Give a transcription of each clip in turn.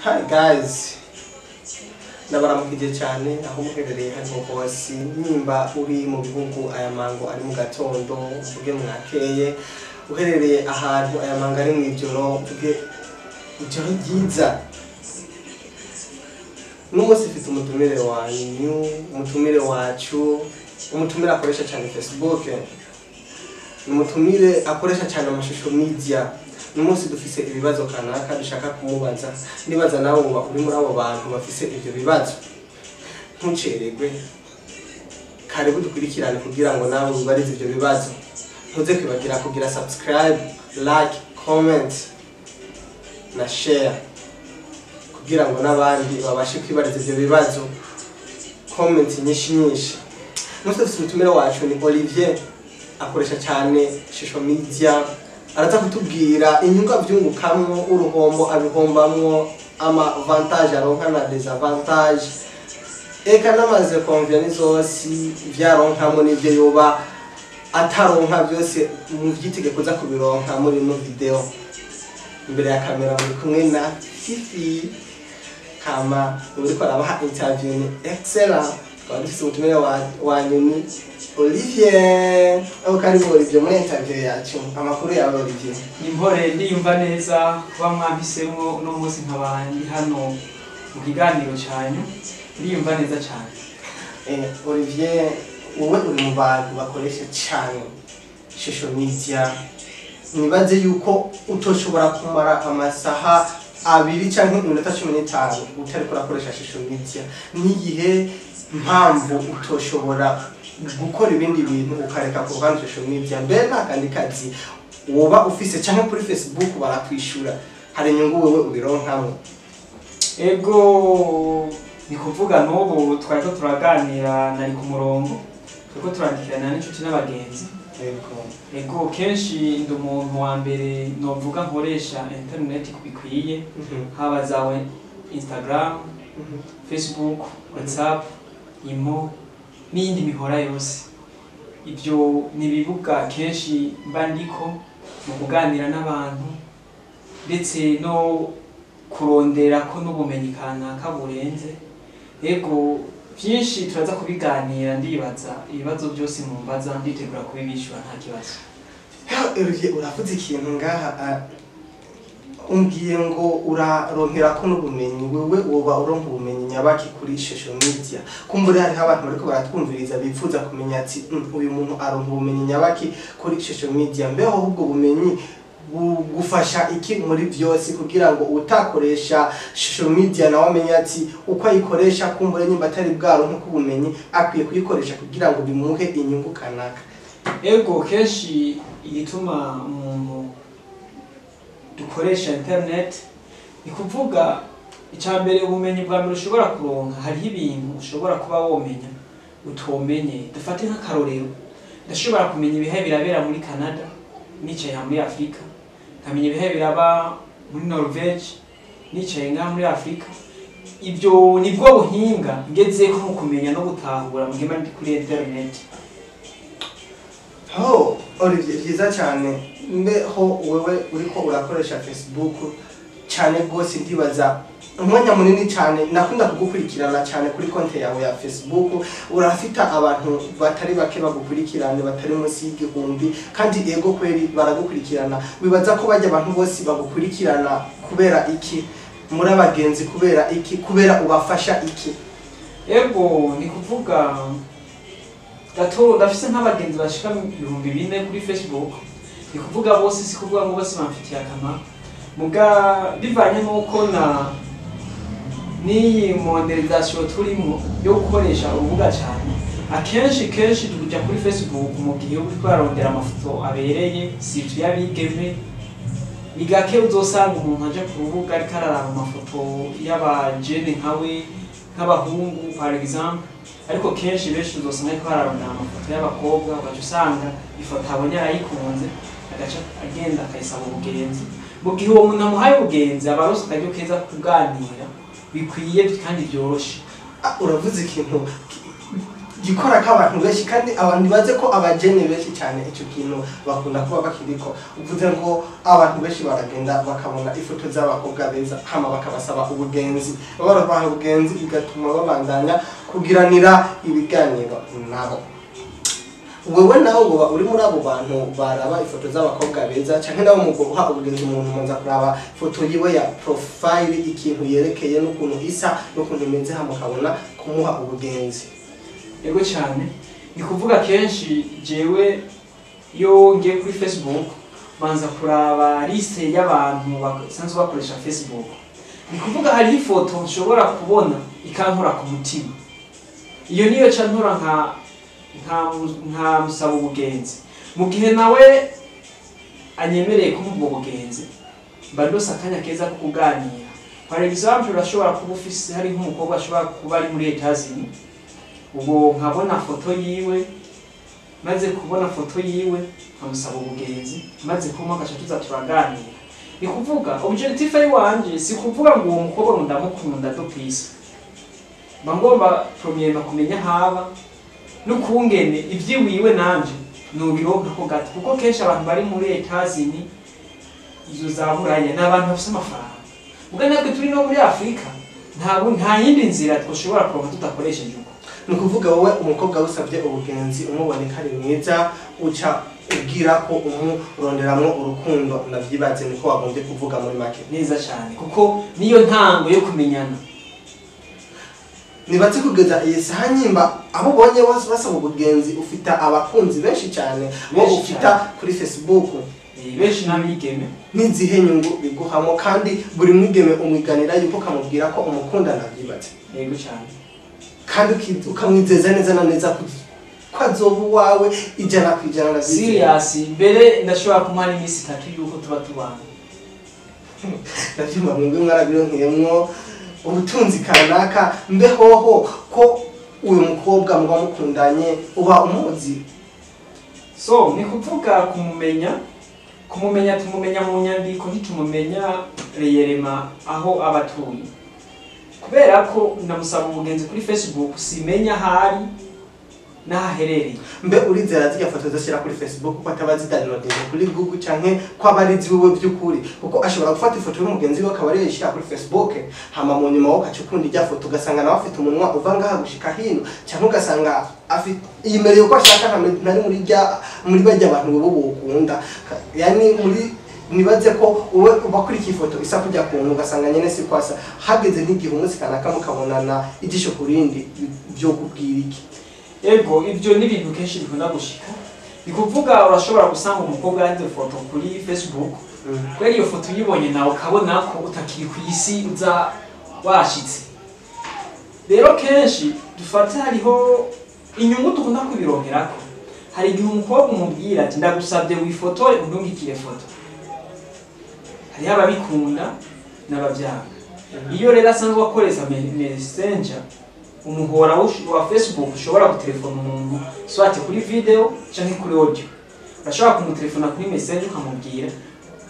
Hi guys, ndabaramukije cyane aho muherereye hano hose nimba uri mu bihugu aya mango ari mu gatondo uvuge mwakeye uherereye ahantu aya mango ari mu ijoro uvuge ijoro ryiza. N'umunsi mfite umutumire wanyu, umutumire wacu, umutumire akoresha cyane Facebook, umutumire akoresha cyane amashusho media. N'umunsi dufise ibibazo kanaka dushaka kumubaza, nibaza nawe uba uri muri abo bantu bafise ivyo bibazo. Ntucererwe, karibu dukurikirane kugira ngo nawe ubarize ivyo bibazo. Ntuze kwibagira kugira subscribe, like, comment na share kugira ngo n'abandi babashe kwibariza ivyo bibazo. Comment nyinshi. N'umunsi dufise umutumire wacu ni Olivier, akoresha cyane social media. Araza kutubwira inyungu avyungukamwo, uruhombo abihombamwo, ama avantage aronka na desavantage. Eka namaze konvya nizosi vyaronkamwo n'ivyo yoba ataronka byose mu vyitegeko za kubironka muri no video. Imbere ya kamera muri kumwe na Fifi, kama uriko arabaha interview ni excellent. Kwa dufise umutumire wanyu ni Olivier. Karibu Olivier muri interview yacu. Amakuru yawe Olivier? Nimpore ndiyumva neza kuba mwampisemo uno munsi nkabandi hano mu kiganiro cyanyu. Ndiyumva neza cyane. Olivier, wowe uri mu bantu bakoresha cyane social media. Nibaze yuko utoshobora kumara amasaha 2 canke 15 utari kurakoresha social media. Nigihe mpamvu utoshobora gukora ibindi bintu ukareka ku ruhande social media, mbere nakandi kazi woba ufise canke kuri Facebook barakwishura, hari inyungu wewe ubironkamo? Ego ni kuvuga n'ubu twariko turaganira nari ku murongo, turiko turandikirana n'inshuti n'abagenzi. Ego kenshi ndi umuntu wa mbere novuga nkoresha internet kubikwiye, haba zawe Instagram, Facebook, WhatsApp, imo n'indi mihora yose. Ibyo nibibuga kenshi mba ndiko mu kuganira n'abantu ndetse no kurondera ko n'ubumenyi kanaka burenze. Ego byinshi turaza kubiganira, ndibaza ibibazo byose mumbaza nditegura kubibishura nta kibazo. Olivier, uravuze ikintu ngaha, umbwiye ngo uraronkera ko n'ubumenyi. Wewe woba uronka ubumenyi nyabaki kuri social media? Kumbure hari abantu bariko baratwumviriza bifuza kumenya ati uyu muntu aronka ubumenyi nyabaki kuri social media. Mbeho ahubwo bumenyi bugufasha iki muri byose kugira ngo utakoresha social media nawe amenye ati uko ayikoresha, kumbure nyimba atari bwaronka ko ubumenyi akwiye kuyikoresha kugira ngo bimuhe inyungu kanaka? Ego kenshi igituma umuntu dukoresha internet ni kuvuga icambere ubumenyi bwa mbere ushobora kuronka. Hari ibintu ushobora kuba womenya utomenye. Dufate nk'akarorero, ndashobora kumenya ibihe birabera muri Canada nicaye muri Afrika, nkamenya ibihe biraba muri Norvege nicaye muri Afrika. Ibyo nibwo buhinga ngezeho mu kumenya no gutahura mu gihe ndi kuri internet. Olivier, byiza cyane. Mbeho wewe uriko urakoresha Facebook cyane rwose, ndibaza umwanya munini cyane. Nakunda kugukurikirana cyane kuri konti yawe ya Facebook. Urafita abantu batari bake bagukurikirana, batari munsi y'igihumbi, kandi ego kweri baragukurikirana. Wibaza ko bajya abantu bose bagukurikirana kubera iki? Muri abagenzi kubera iki? Kubera ubafasha iki? Ego ni kuvuga gato ndafise nk'abagenzi bashika 4,000 kuri Facebook. Ni kuvuga bose si kuvuga ngo bose bamfitiye akamaro, muga bivanye nuko na niyi monetization turimo yo gukoresha urubuga cyane. Akenshi tuja kuri Facebook mu gihe uri kwarondera amafoto abereye, si tuyabigeme. Nigake uzosanga umuntu aje ku rubuga ariko araraba amafoto y'abajene nkawe, nk'abahungu par exemple, ariko kenshi benshi uzosanga ariko ararondera amafoto y'abakobwa, ugaca usanga ifoto abonye arayikunze agaca agenda akayisaba ubugenzi. Mu gihe uwo muntu amuhaye ubugenzi abarose akaryo keza kuganira bikwiye kandi byoroshe. Uravuze ikintu gikora k'abantu benshi kandi abantu baze ko abajene benshi cyane icyo kintu bakunda kuba bakiriko uvuze ngo abantu benshi baragenda bakabona ifoto z'abakobwa beza hama bakabasaba ubugenzi barabaha ubugenzi bigatuma babandanya kugiranira ibiganiro nabo wewe nawe uba uri muri abo bantu baraba ifoto z'abakobwa beza cyangwa nabo mu guha ubugenzi umuntu muza kuraba ifoto yiwe ya profile ikintu yerekeye n'ukuntu isa n'ukuntu imeze hama ukabona kumuha ubugenzi? Yego cyane, ni kuvuga kenshi jewe yo ngiye kuri Facebook manza kuraba liste y'abantu basanzwe bakoresha Facebook. Ni kuvuga hari ifoto nshobora kubona ikankora ku mutima. Iyo niyo cantora nka musaba ubugenzi. Mu gihe nawe anyemereye kumubwo ubugenzi, mbandosa akanya keza ko kuganira. For example, urashobora kuba ufise hari nk'umukobwa ashobora kuba ari muri Etazini. Ubwo nkabona foto yiwe, maze kubona foto yiwe nkamusaba ubugenzi, maze kuma gashatuza turaganira. Ni kuvuga objectif wanje si kuvuga ngo uwo mukobwa ndamukunda do please. Bangomba premièrement kumenya haba n'ukungene ivyiwiwe nanje nubironka ko gato kuko kenshi abantu bari muri Etazini izo zaburanye n'abantu bafite amafaranga. Ubwo natwe turi no muri Afrika nta yindi nzira twoshobora kuronka tudakoresheje uko. Ni kuvuga wowe umukobwa usabye ubugenzi umuboneka ari mwiza uca ubwira ko umuronderamwo urukundo navyibaze niko wagombye kuvuga muri make neza cyane kuko niyo ntango yo kumenyana. Nibatse kugeza iyi saha nyimba abo bonye basaba ubugenzi ufita abakunzi benshi cyane bo ufita kuri Facebook benshi n'abigeme nizihe nyungu biguhamo kandi buri mwigeme umwiganira yuko kamubwira ko umukunda navyibaze? Yego cyane, kandi ukamwizeza neza na neza ko azobu wawe ijana kwijana na serious mbere ndashobora kumara iminsi 3 yuko tuba tubana. Ndavyumva mwebwe mwarabironkeyemwo ubutunzi kanaka mbehoho ko uyu mukobwa muba mukundanye uba umuzi. So ni kuvuga kumumenya tumumenya mu nyandiko ntitumumenya reyerema aho abatuye, kubera ko ndamusaba ubugenzi kuri Facebook simenya hari naherereye. Mbe urizera zirya foto zashira kuri Facebook ko atabazi downloading kuri Google canke ko abarizi wewe byukuri kuko ashobora gufata ifoto y'umugenzi we akaba yishira kuri Facebook hama mu nyuma wo kacukunda ijya foto ugasanga nawe afite umunwa uva ngaha gushika hino canke ugasanga afite imereye ko ashaka ntari muri bajya abantu bo bukunda, yani muri nibaze ko uwe ubakurikiye ifoto isa kujya kuntu ugasanga nyene si kwasa hageze n'igihe umunsi kanaka mukabonana igisho kurindi byo kubwira iki. Ego ibyo ni ibintu kenshi bikunda gushika. Ni kuvuga urashobora gusanga umukobwa yanditse foto kuri Facebook, kweri iyo foto yibonye nawe ukabona ko utakiri ku isi uza washitse. Rero kenshi dufata hariho inyungu tukunda kubironkerako. Hari igihe umukobwa umubwira ati ndagusabye wifotore undungikire foto. Hari ababikunda n'abavyanga. Iyo rero asanzwe akoresha Messenger umuhora wa Facebook ushobora gutelefona umuntu swate kuri video canke kuri audio. Urashobora kumutelefona kuri message ukamubwira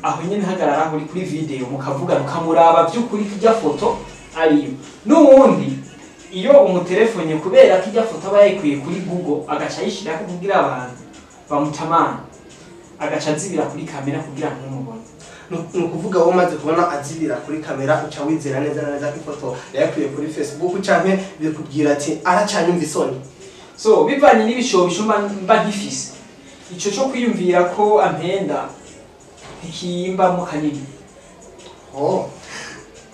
aho nyene hagarara kuri video mukavuga ukamuraba by'ukuri kijya foto ariyo. N'ubundi iyo umutelefone kubera kijya foto abayikuye kuri Google agaca yishira kugira abantu bamutamana agaca zibira kuri kamera kugira ngo mubone. Nukuvuga wo maze kubona azibira kuri kamera uca wizera neza neza ko ifoto yakuye kuri Facebook canke bikubwira ati aracanyumva isoni. So bivanye n'ibishobisho mba nkifise ico cyo kwiyumvira ko ampenda ikimba mu kanini.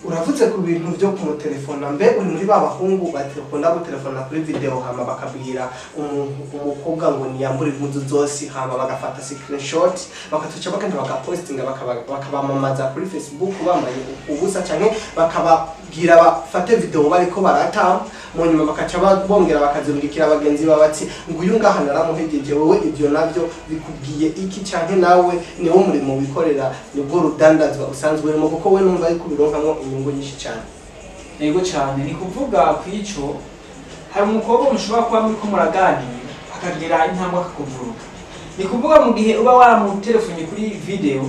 Uravuze ku bintu byo ku telefone mbe uri muri babahungu batekunda gutelefona kuri video hama bakabwira umukobwa ngo niyambure impuzu zose hama bagafata screenshot bakatuca bakandi bakapostinga bakabamamaza kuri Facebook bambaye ubusa canke bakababwira bafate video bariko barata mu nyuma bakaca bongera bakazurungikira abagenzi babati ngo uyu ngaha naramuhegeje wowe ibyo navyo bikubwiye iki canke nawe niwo muri mu bikorera nibwo rudandazwa usanzwe urimo kuko we numva ari kubironkamwo inyungu nyinshi cyane. Yego cyane ni kuvuga kwico hari umukobwa mushobora kuba muri ko muraganira akagira intambwe akakuvuruka. Ni kuvuga mu gihe uba wamutelefone kuri video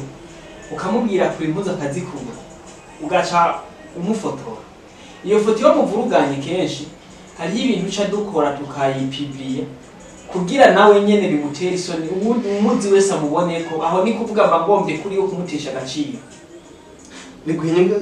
ukamubwira kuri impuzu akazikura ugaca umufotora. Iyo foto yo muvuruganye kenshi hariho ibintu uca dukora tukayipibliye kugira nawe nyene bimutera isoni umuzi wese amubone ko aho ni kuvuga mbagombe kuri yo kumutesha agaciro. biguha inyungu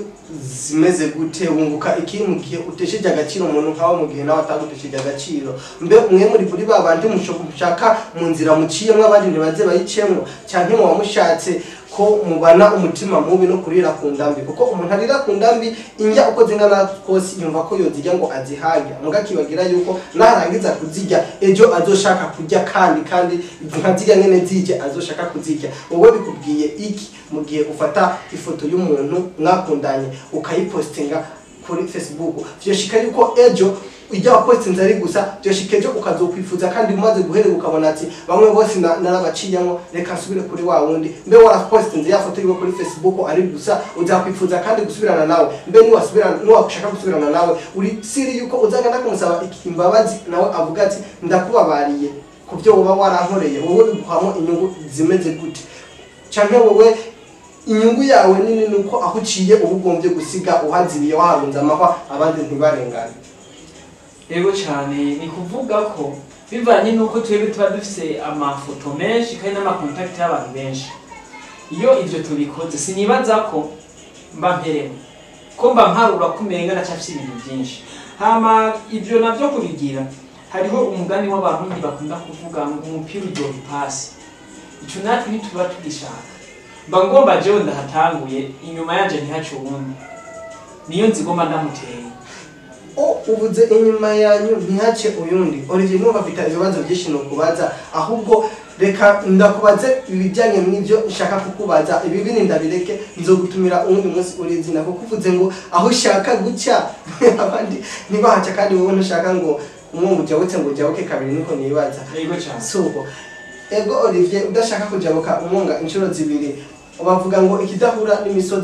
zimeze gute wunguka iki mu gihe utesheje agaciro umuntu nkawe mu gihe nawe atagutesheje agaciro mbe umwe muri babandi mushaka mu nzira muciyemwe abandi ntibaze bayicemwo cyane mu wamushatse ko mubana umutima mubi no kurira ku ndambi kuko umuntu arira ku ndambi injya uko zingana kose yumva ko yozijya ngo azihaga mugakibagira yuko narangiza kuzijya ejo azoshaka kujya kandi nkazijya nyene zije azoshaka kuzijya wowe bikubwiye iki mu gihe ufata ifoto y'umuntu mwakundanye ukayipostinga kuri Facebook vyoshika yuko ejo ijya wapostinze ari gusa vyoshika ejo ukazokwifuza kandi umaze guherera ukabona ati bamwe bose narabaciyemo reka nsubire kuri wa wundi mbe warapostinze ya foto yiwe kuri Facebook ari gusa uzakwifuza kandi gusubirana nawe mbe niwashaka gusubirana nawe uri siri yuko uzagana kumusaba imbabazi nawe avuga ati ndakubabariye kubyo woba warankoreye wowe biguhamo inyungu zimeze gute canke wowe inyungu yawe nini nuko aho uciye ubugombye gusiga uhaziriye waharunza amahwa abandi ntibarengane. Ego cyane ni kuvuga ko bivanye nuko twebwe tuba dufise amafoto menshi kandi n'amakontakiti y'abantu benshi. Iyo ivyo tubikoze sinibaza ko mba mperewe ko mba mparura kumenga nacafise ibintu byinshi. Hama ivyo navyo kubigira hariho umugani w'abarundi bakunda kuvuga ngo umupira uryoha ipasi. Ico natwe nituba tugishaka mba ngomba jewe ndahatanguye inyuma yanje ntihace uwundi niyo nzigomba ndamuteye. Ubuze inyuma yanyu ntihace uyundi Olivier numva bita ibibazo byinshi no kubaza ahubwo reka ndakubaze ibijyanye n'ibyo nshaka kukubaza ibi bini ndabireke nzogutumira uwundi munsi urizina kuko uvuze ngo aho ushaka gucya abandi ntibahaca kandi wowe ntushaka ngo umwungu ujyabutse ngo ujyabuke kabiri niko nibaza. Yego cyane. Suko ego Olivier udashaka kujabuka umwunga inshuro zibiri bavuga ngo ikidahura n'imisozi